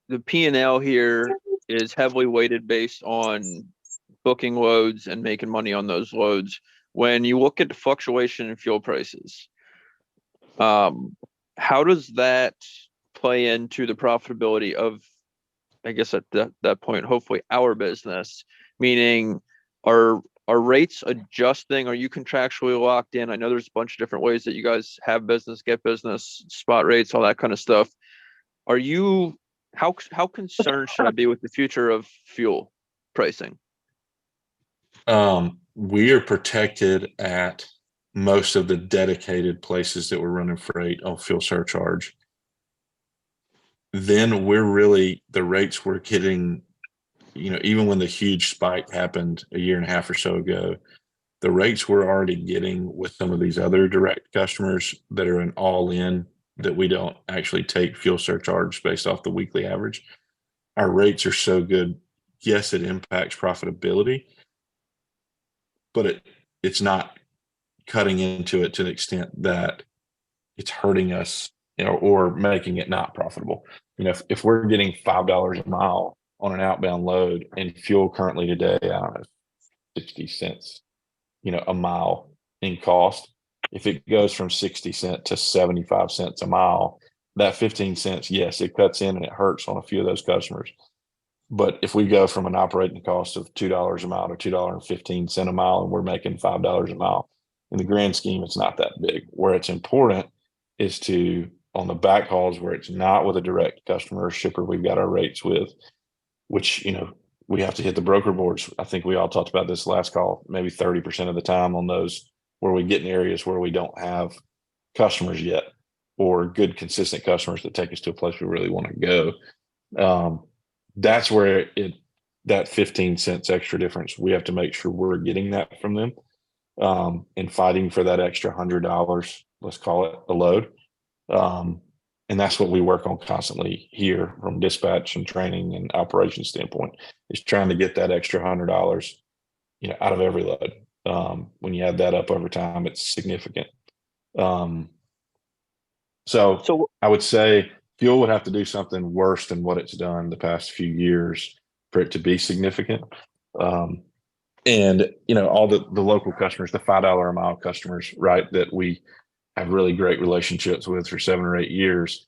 the P&L here is heavily weighted based on booking loads and making money on those loads. When you look at the fluctuation in fuel prices, um, how does that play into the profitability of, I guess at that point, hopefully our business, meaning are rates adjusting? Are you contractually locked in? I know there's a bunch of different ways that you guys have business, get business, spot rates, all that kind of stuff. Are you how concerned should I be with the future of fuel pricing? We are protected at most of the dedicated places that we're running freight on fuel surcharge. Then we're really the rates we're getting, even when the huge spike happened a year and a half or so ago, the rates we're already getting with some of these other direct customers that are an all in, that we don't actually take fuel surcharge based off the weekly average. Our rates are so good. Yes, it impacts profitability, but it's not cutting into it to the extent that it's hurting us, or making it not profitable. If we're getting $5 a mile on an outbound load and fuel currently today, I don't know, 60 cents, a mile in cost. If it goes from 60 cents to 75 cents a mile, that 15 cents, yes, it cuts in and it hurts on a few of those customers. But if we go from an operating cost of $2 a mile to $2.15 a mile, and we're making $5 a mile, in the grand scheme, it's not that big. Where it's important is to, on the back hauls where it's not with a direct customer or shipper we've got our rates with, which, we have to hit the broker boards. I think we all talked about this last call, maybe 30% of the time on those, where we get in areas where we don't have customers yet, or good, consistent customers that take us to a place we really want to go. That's where that 15 cents extra difference, we have to make sure we're getting that from them, and fighting for that extra $100, let's call it a load. And that's what we work on constantly here from dispatch and training and operations standpoint, is trying to get that extra $100, out of every load. When you add that up over time, it's significant. Um, so So I would say fuel would have to do something worse than what it's done the past few years for it to be significant. Um, and all the local customers, the $5 a mile customers, right, that we have really great relationships with for 7 or 8 years,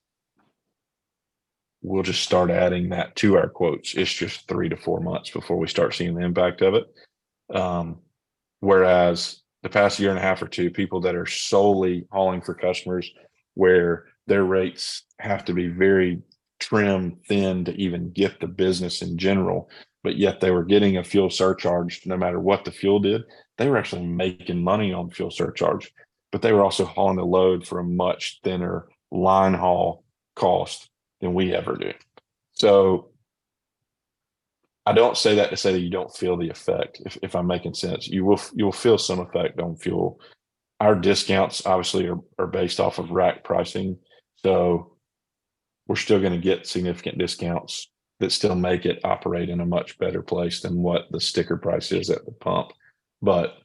we'll just start adding that to our quotes. It's just 3 to 4 months before we start seeing the impact of it. Um, Whereas the past year and a half or two, people that are solely hauling for customers, where their rates have to be very trim thin to even get the business in general, but yet they were getting a fuel surcharge no matter what the fuel did. They were actually making money on fuel surcharge, but they were also hauling the load for a much thinner line haul cost than we ever do. So I don't say that to say that you don't feel the effect. If I'm making sense, you'll feel some effect on fuel. Our discounts obviously are based off of rack pricing, so we're still going to get significant discounts that still make it operate in a much better place than what the sticker price is at the pump. But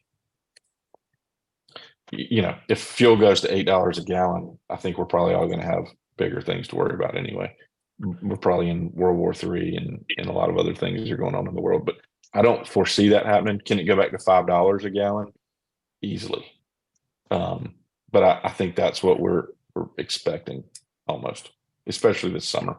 if fuel goes to $8 a gallon, I think we're probably all going to have bigger things to worry about anyway. We're probably in World War III, and a lot of other things are going on in the world, but I don't foresee that happening. Can it go back to $5 a gallon? Easily. But I think that's what we're expecting almost, especially this summer.